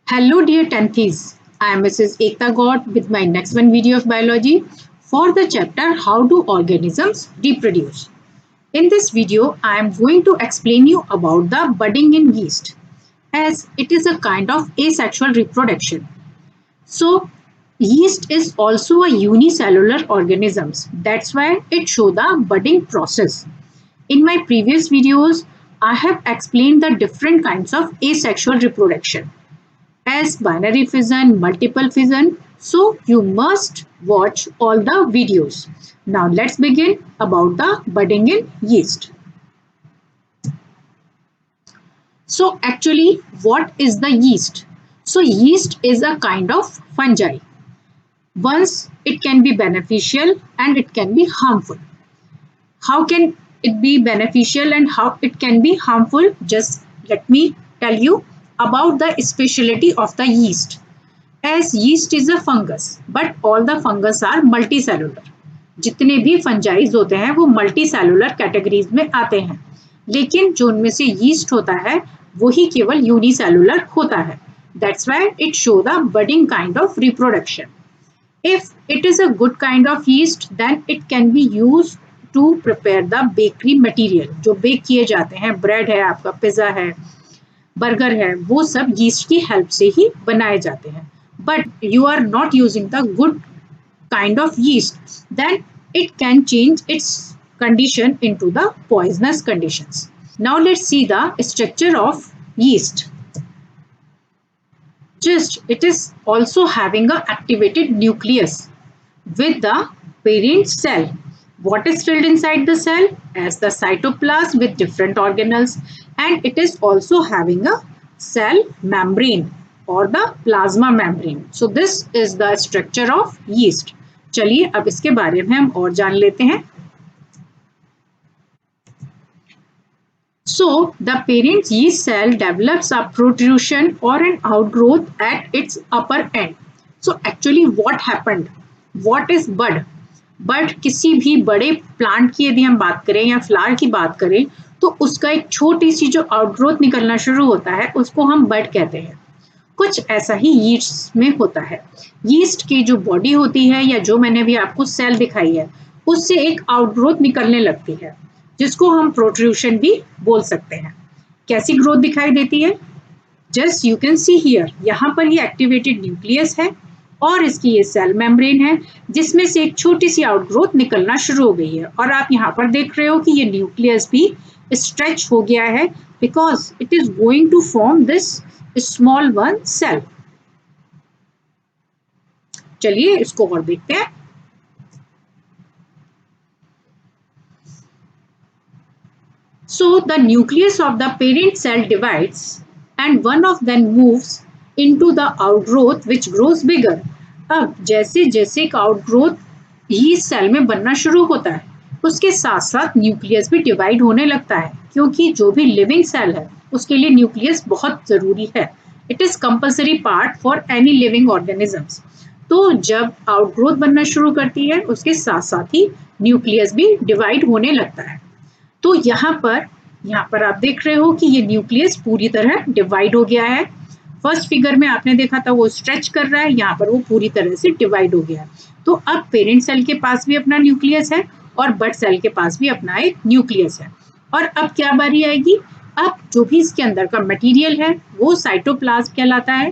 Hello dear Tanthies, I am Mrs. Ekta God with my next one video of biology for the chapter How do organisms reproduce. In this video, I am going to explain you about the budding in yeast as it is a kind of asexual reproduction. So yeast is also a unicellular organisms. That's why it show the budding process. In my previous videos, I have explained the different kinds of asexual reproduction as binary fission, multiple fission. So you must watch all the videos. Now let's begin about the budding in yeast. So actually what is the yeast? So yeast is a kind of fungi. Once it can be beneficial and it can be harmful. How can it be beneficial and how it can be harmful? Just let me tell you about the specialty of the yeast. As yeast is a fungus, but all the fungus are multicellular. जितने भी fungi होते हैं वो multicellular categories में आते हैं, लेकिन जो उनमें से यीस्ट होता है वही केवल यूनिसेलुलर होता है. That's why it show the budding kind of reproduction. If it is a good kind of yeast, then it can be used to prepare the bakery material. जो बेक किए जाते हैं, ब्रेड है आपका, पिज्जा है, burger है, वो सब यीस्ट की हेल्प से ही बनाए जाते हैं. But you are not using the good kind of yeast, then it can change its condition into the poisonous conditions. Now let's see the structure of yeast. Just it is also having a activated nucleus with the parent cell. What is filled inside the cell? As the cytoplasm with different organelles, and it is also having a cell membrane or the plasma membrane. So this is the structure of yeast. चलिए अब इसके बारे में हम और जान लेते हैं. So the parent yeast cell develops a protrusion or an outgrowth at its upper end. So actually what happened? What is bud? But किसी भी बड़े प्लांट की यदि हम बात करें या फ्लावर की बात करें तो उसका एक छोटी सी जो आउटग्रोथ निकलना शुरू होता है उसको हम बड कहते हैं. कुछ ऐसा ही यीस्ट में होता है. यीस्ट की जो बॉडी होती है या जो मैंने अभी आपको सेल दिखाई है उससे एक आउटग्रोथ निकलने लगती है जिसको हम प्रोट्रूशन भी बोल सकते हैं. कैसी ग्रोथ दिखाई देती है? Just you can see here, यहाँ पर ये एक्टिवेटेड न्यूक्लियस है और इसकी ये सेल मेम्ब्रेन है जिसमें से एक छोटी सी आउटग्रोथ निकलना शुरू हो गई है. और आप यहाँ पर देख रहे हो कि ये न्यूक्लियस भी स्ट्रेच हो गया है because it is going to form this small one cell. चलिए इसको और देखते हैं. So the nucleus of the parent cell divides and one of them moves into the outgrowth which grows bigger. अब जैसे जैसे एक आउटग्रोथ ही सेल में बनना शुरू होता है उसके साथ साथ न्यूक्लियस भी डिवाइड होने लगता है क्योंकि जो भी लिविंग सेल है उसके लिए न्यूक्लियस बहुत जरूरी है. It is compulsory part for any living organisms. तो जब आउटग्रोथ बनना शुरू करती है उसके साथ साथ ही न्यूक्लियस भी डिवाइड होने लगता है. तो यहाँ पर आप देख रहे हो कि ये न्यूक्लियस पूरी तरह डिवाइड हो गया है. फर्स्ट फिगर में आपने देखा था वो स्ट्रेच कर रहा है, यहाँ पर वो पूरी तरह से डिवाइड हो गया है. तो अब पेरेंट सेल के पास भी अपना न्यूक्लियस है और बड सेल के पास भी अपना एक न्यूक्लियस है. और अब क्या बारी आएगी? अब जो भी इसके अंदर का मटेरियल है वो साइटोप्लाज्म कहलाता है.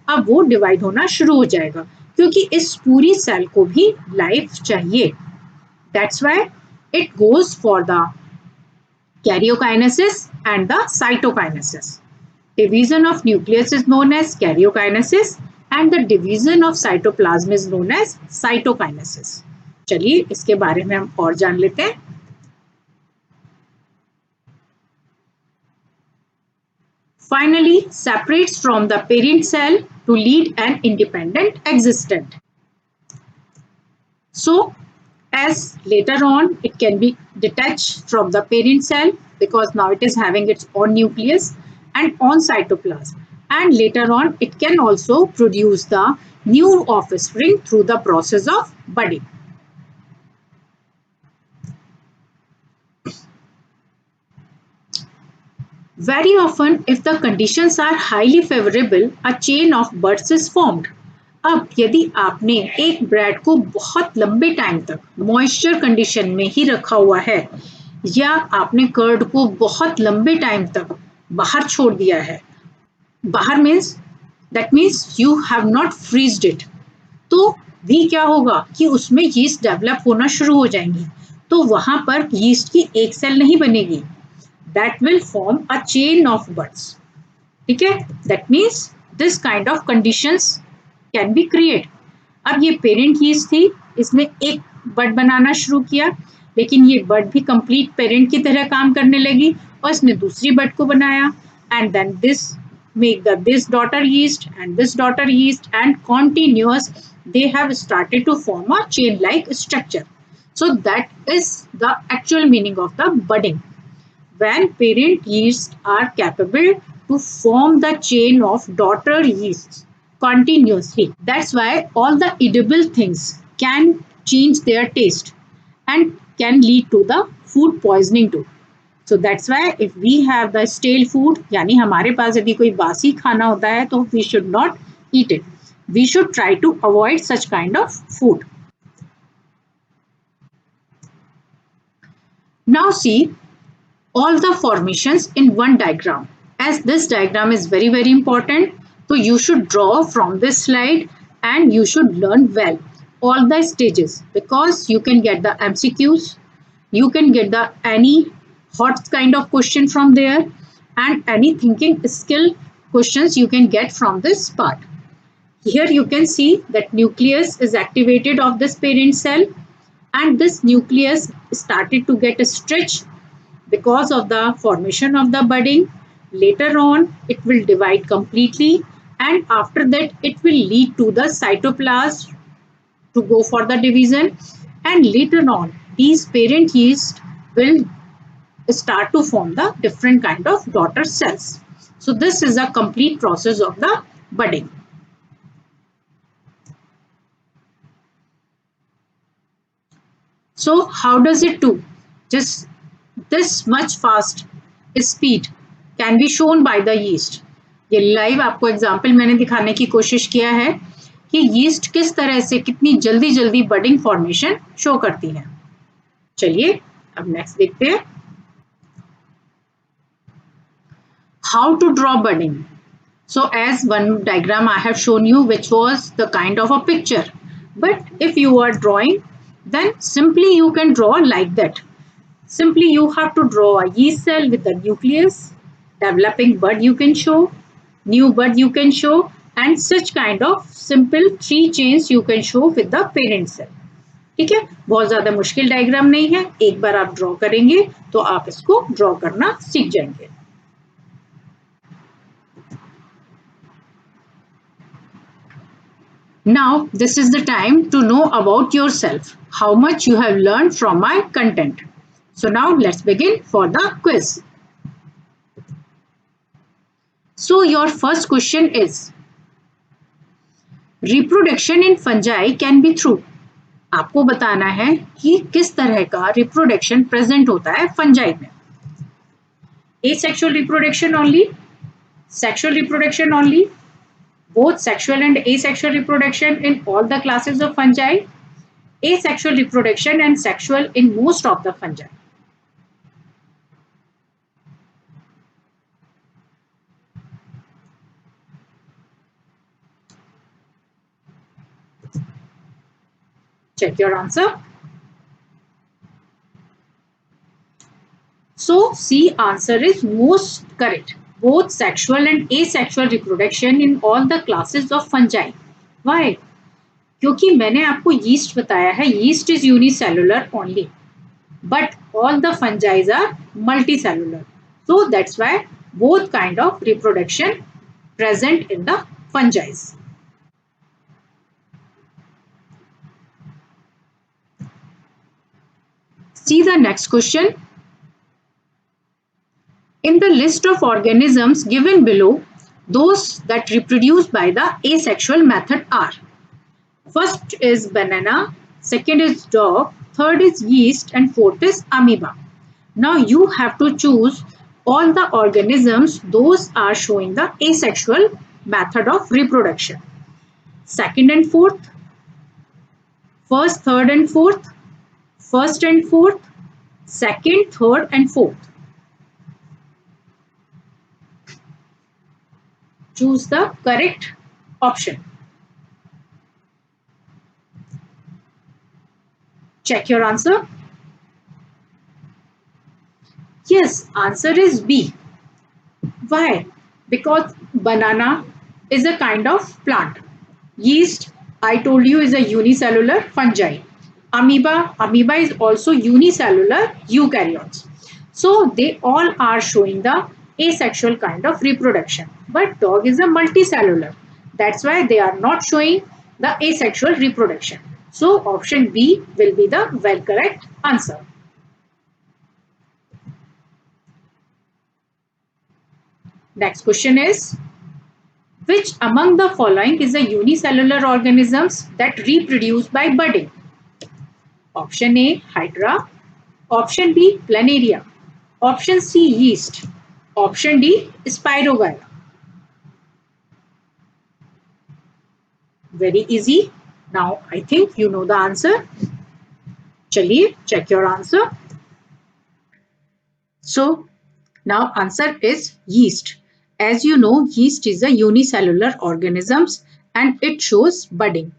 अब वो डिवाइड होना शुरू हो जाएगा क्योंकि इस पूरी सेल को भी लाइफ चाहिए. That's why it goes for the karyokinesis and the cytokinesis. Division of nucleus is known as karyokinesis and the division of cytoplasm is known as cytokinesis. चलिए इसके बारे में हम और जान लेते हैं. Finally separates from the parent cell to lead an independent existence. So as later on it can be detached from the parent cell because now it is having its own nucleus and on cytoplasm, and later on it can also produce the new offspring through the process of budding. Very often, if the conditions are highly favorable, a chain of buds is formed. अब यदि आपने एक bread को बहुत लंबे time तक moisture condition में ही रखा हुआ है या आपने कर्ड को बहुत लंबे टाइम तक बाहर छोड़ दिया है, बाहर means that means you have not freezed it, तो भी क्या होगा कि उसमें यीस्ट डेवलप होना शुरू हो जाएंगी, तो वहां पर यीस्ट की एक सेल नहीं बनेगी, that will form a chain of buds. ठीक है, that means this kind of conditions can be create. अब ये पेरेंट यीस्ट थी, इसने एक बड बनाना शुरू किया, लेकिन ये बड भी कंप्लीट पेरेंट की तरह काम करने लगी और इसने दूसरी बड को बनाया, and then this make this daughter yeast and this daughter yeast, and continuous they have started to form a chain like structure. So that is the actual meaning of the budding, when parent yeasts are capable to form the chain of daughter yeasts continuously. That's why all the edible things can change their taste and can lead to the food poisoning too. So that's why if we have the stale food, यानी हमारे पास यदि कोई बासी खाना होता है तो we should not eat it. We should try to avoid such kind of food. Now see all the formations in one diagram. As this diagram is very important, so you should draw from this slide and you should learn well all the stages, because you can get the MCQs, you can get the any hot kind of question from there, and any thinking skill questions you can get from this part. Here you can see that nucleus is activated of this parent cell, and this nucleus started to get a stretch because of the formation of the budding. Later on it will divide completely, and after that it will lead to the cytoplasm to go for the division, and later on these parent yeast will start to form the different kind of daughter cells. So this is a complete process of the budding. So how does it do? Just this much fast speed can be shown by the yeast. ये live आपको example मैंने दिखाने की कोशिश किया है कि yeast किस तरह से कितनी जल्दी बडिंग फॉर्मेशन शो करती है. चलिए अब नेक्स्ट देखते हैं. How to draw budding? So as one diagram I have shown you, which was the kind of a picture, but if you are drawing, then simply you can draw like that. Simply you have to draw a yeast cell with a nucleus, developing bud you can show, new bud you can show, and such kind of simple 3 chains you can show with the parent cell. ठीक है, बहुत ज्यादा मुश्किल diagram नहीं है, एक बार आप draw करेंगे तो आप इसको ड्रॉ करना सीख जाएंगे. Now this is the time to know about yourself, how much you have learned from my content. So now let's begin for the quiz. So your first question is, reproduction in fungi can be through. आपको बताना है कि किस तरह का reproduction present होता है fungi में. Asexual reproduction only, sexual reproduction only, both sexual and asexual reproduction in all the classes of fungi, asexual reproduction and sexual in most of the fungi. Check your answer. So C answer is most correct. Both sexual and asexual reproduction in all the classes of fungi. Why? क्योंकि मैंने आपको yeast बताया है, yeast is unicellular only, but all the fungi are multicellular. So that's why both kind of reproduction present in the fungi. See the next question. In the list of organisms given below, those that reproduce by the asexual method are: first is banana, second is dog, third is yeast, and fourth is amoeba. Now you have to choose All the organisms, those are showing the asexual method of reproduction. Second and fourth, first, third and fourth, first and fourth, second, third and fourth. Choose the correct option. Check your answer. Yes, answer is B. Why? Because banana is a kind of plant. Yeast, I told you, is a unicellular fungi. Amoeba is also unicellular eukaryotes. So they all are showing the asexual kind of reproduction. But dog is a multicellular. That's why they are not showing the asexual reproduction. So option B will be the well correct answer. Next question is, which among the following is a unicellular organisms that reproduce by budding? Option A, Hydra. Option B, Planaria. Option C, yeast. Option D, Spirogyra. Very easy. Now I think you know the answer. Chaliye, check your answer. So now answer is yeast. As you know, yeast is a unicellular organisms and it shows budding.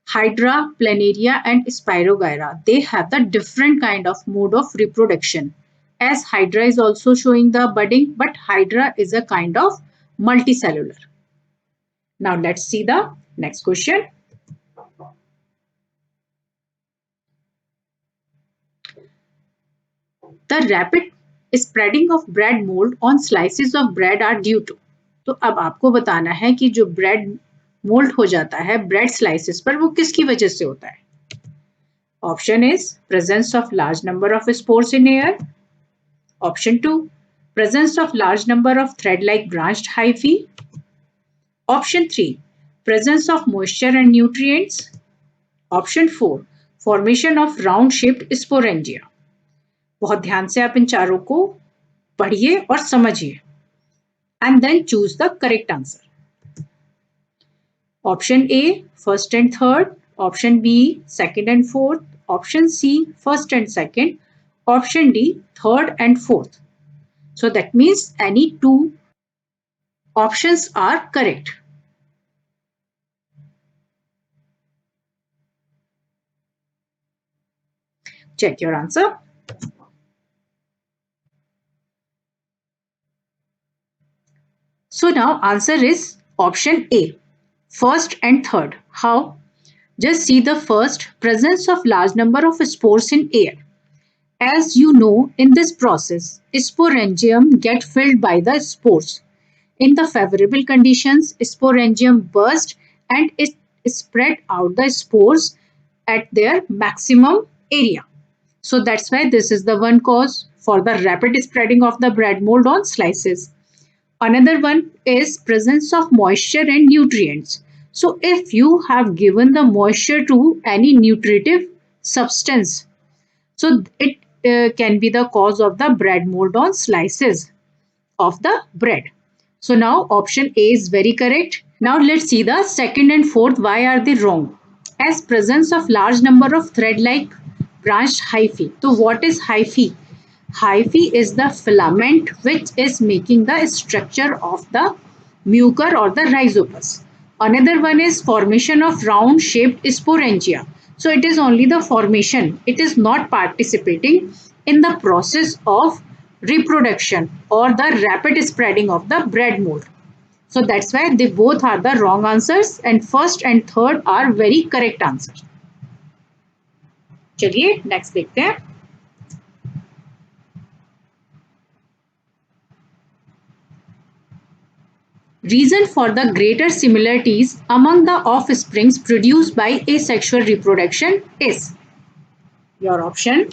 Hydra, Planaria and Spirogyra, they have the different kind of mode of reproduction. As Hydra is also showing the budding, but Hydra is a kind of multicellular. Now let's see the next question. The rapid spreading of bread mold on slices of bread are due to. तो अब आपको बताना है कि जो bread mould हो जाता है ब्रेड स्लाइसेस पर वो किसकी वजह से होता है. Option is presence of large number of spores in air. Option 2, presence of large number of thread-like branched hyphae. Option 3, presence of moisture and nutrients. Option 4, formation of round-shaped sporangia. बहुत ध्यान से आप इन चारों को पढ़िए और समझिए. And then choose the correct answer. Option A, first and third. Option B, second and fourth. Option C, first and second. Option D, third and fourth. So that means any two options are correct. Check your answer. So now answer is option A, first and third. How? Just see the first, presence of large number of spores in air. As you know, in this process, sporangium get filled by the spores. In the favorable conditions, sporangium burst and it spread out the spores at their maximum area. So that's why this is the one cause for the rapid spreading of the bread mold on slices. Another one is presence of moisture and nutrients. So if you have given the moisture to any nutritive substance, so it can be the cause of the bread mold on slices of the bread. So now option A is very correct. Now let's see the second and fourth. Why are they wrong? As presence of large number of thread-like branched hyphae. So what is hyphae? Hyphae is the filament which is making the structure of the mucor or the rhizopus. Another one is formation of round shaped sporangia. So it is only the formation. It is not participating in the process of reproduction or the rapid spreading of the bread mold. So that's why they both are the wrong answers and first and third are very correct answers. चलिए next देखते हैं. Reason for the greater similarities among the offsprings produced by asexual reproduction is, your option.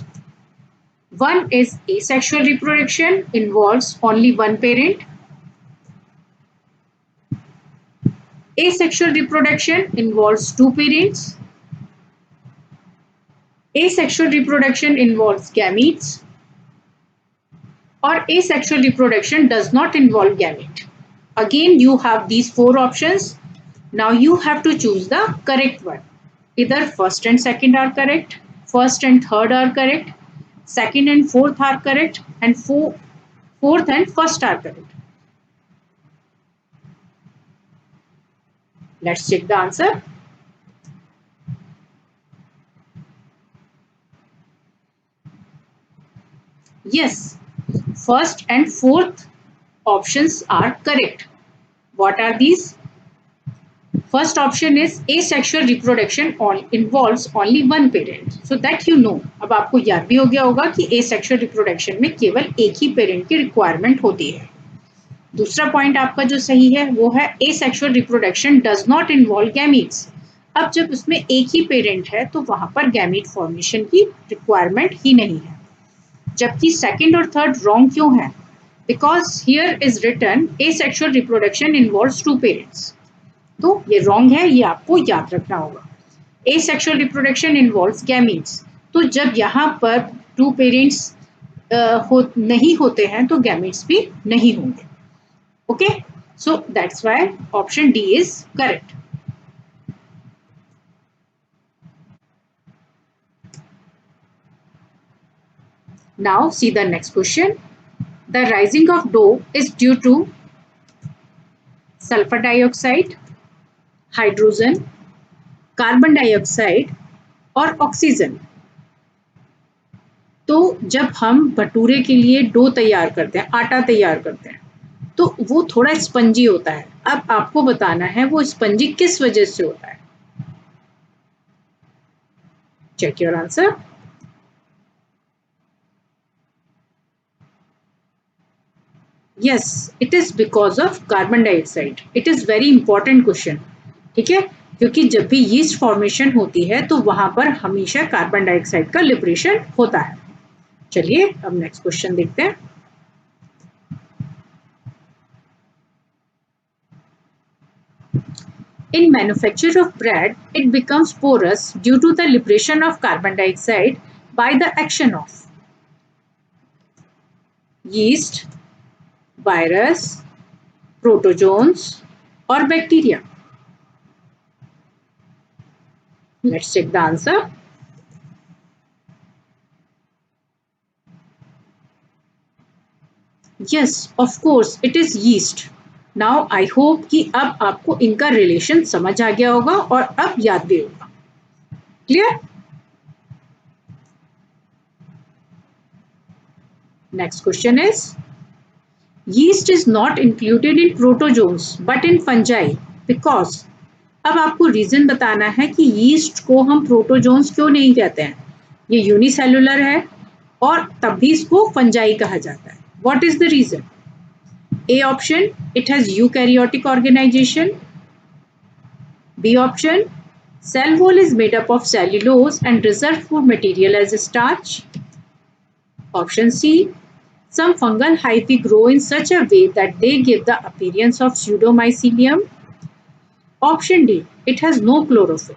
One is asexual reproduction involves only one parent. Asexual reproduction involves two parents. Asexual reproduction involves gametes. or asexual reproduction does not involve gamete. Again, you have these four options. Now you have to choose the correct one. Either first and second are correct, first and third are correct, second and fourth are correct, and fourth and first are correct. Let's check the answer. Yes, first and fourth options are correct. What are these? First option is asexual reproduction involves only one parent. So that you know. अब आपको याद भी हो गया होगा कि asexual reproduction में केवल एक ही parent की requirement होती है. दूसरा पॉइंट आपका जो सही है वो है asexual reproduction does not involve gametes. अब जब उसमें एक ही पेरेंट है तो वहां पर गैमीट फॉर्मेशन की रिक्वायरमेंट ही नहीं है. जबकि सेकंड और थर्ड रॉन्ग क्यों है? Because here is written asexual reproduction involves two parents. तो ये रॉन्ग है, ये आपको याद रखना होगा. asexual reproduction involves gametes. तो जब यहाँ पर टू पेरेंट्स नहीं होते हैं तो गैमेट्स भी नहीं होंगे. Okay, so that's why option D is correct. Now see the next question. The rising of dough is due to sulfur dioxide, hydrogen, carbon dioxide और ऑक्सीजन. तो जब हम भटूरे के लिए डो तैयार करते हैं, आटा तैयार करते हैं, तो वो थोड़ा स्पंजी होता है. अब आपको बताना है वो स्पंजी किस वजह से होता है. Check your answer. Yes, it is because of carbon dioxide. It is very important question. ठीक है, क्योंकि जब भी यीस्ट फॉर्मेशन होती है तो वहां पर हमेशा कार्बन डाइऑक्साइड का लिबरेशन होता है. चलिए अब नेक्स्ट क्वेश्चन देखते हैं. In manufacture of bread, it becomes porous due to the liberation of carbon dioxide by the action of yeast, virus, protozoans, or bacteria. Let's check the answer. Yes, of course, it is yeast. Now I hope कि अब आपको इनका relation समझ आ गया होगा और अब याद भी होगा. Clear? Next question is, yeast is not included in protozoans but in fungi because. अब आपको रीजन बताना है कि यीस्ट को हम प्रोटोजोन्स क्यों नहीं कहते हैं. ये यूनिसेलुलर है और तब भी इसको फंजाई कहा जाता है. What is the reason? A option, it has eukaryotic organization. B option, cell wall is made up of cellulose and reserved food material as starch. Option C, some fungal hyphae grow in such a way that they give the appearance of pseudomycelium. Option D, it has no chlorophyll.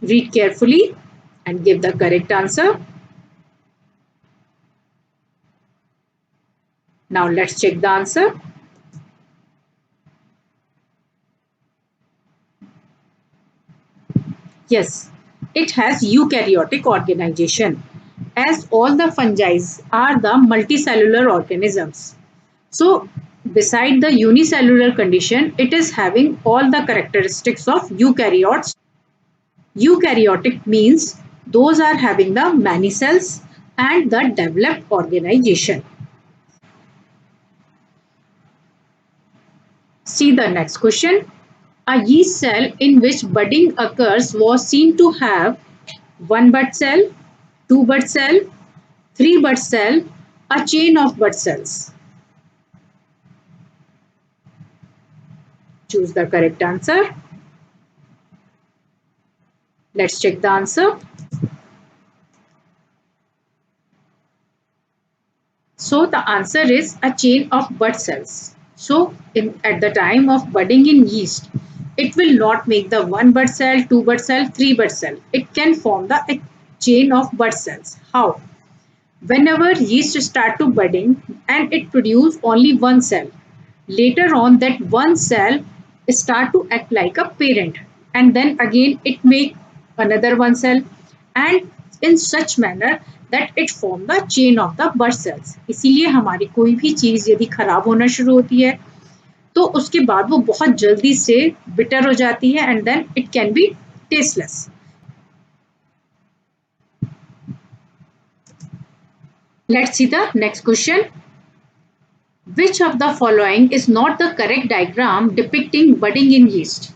Read carefully and give the correct answer. Now let's check the answer. Yes, it has eukaryotic organization, as all the fungi are the multicellular organisms. So beside the unicellular condition, it is having all the characteristics of eukaryotes. Eukaryotic means those are having the many cells and the developed organization. See the next question. A yeast cell in which budding occurs was seen to have one bud cell, two bud cell, three bud cell, a chain of bud cells. Choose the correct answer. Let's check the answer. So the answer is a chain of bud cells. So at the time of budding in yeast, it will not make the one bud cell, two bud cell, three bud cell. It can form the chain of bud cells. How? Whenever yeast start to budding and it produce only one cell, later on that one cell start to act like a parent, and then again it make another one cell, and in such manner that it form the chain of the birth cells. इसीलिए हमारी कोई भी चीज यदि खराब होना शुरू होती है तो उसके बाद वो बहुत जल्दी से बिटर हो जाती है and then it can be tasteless. Let's see the next question. Which of the following is not the correct diagram depicting budding in yeast?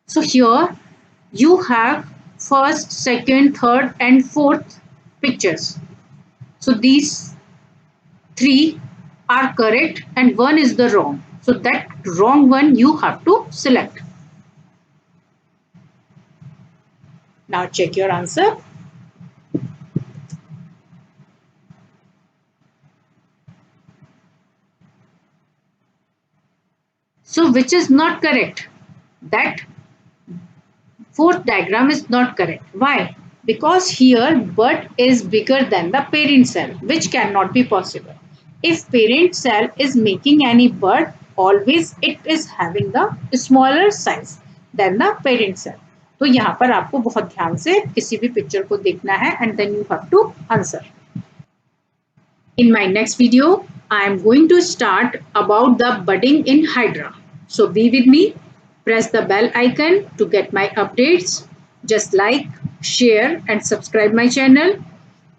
So here you have first, second, third and fourth pictures. So these three are correct and one is the wrong. So that wrong one you have to select. Now check your answer. So which is not correct? That fourth diagram is not correct. Why? Because here bud is bigger than the parent cell, which cannot be possible. If parent cell is making any bud, always it is having the smaller size than the parent cell. तो यहाँ पर आपको बहुत ध्यान से किसी भी picture को देखना है and then you have to answer. In my next video, I am going to start about the budding in Hydra. So be with me. Press the bell icon to get my updates. Just like, share and subscribe my channel.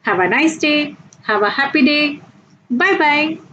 Have a nice day. Have a happy day. Bye bye.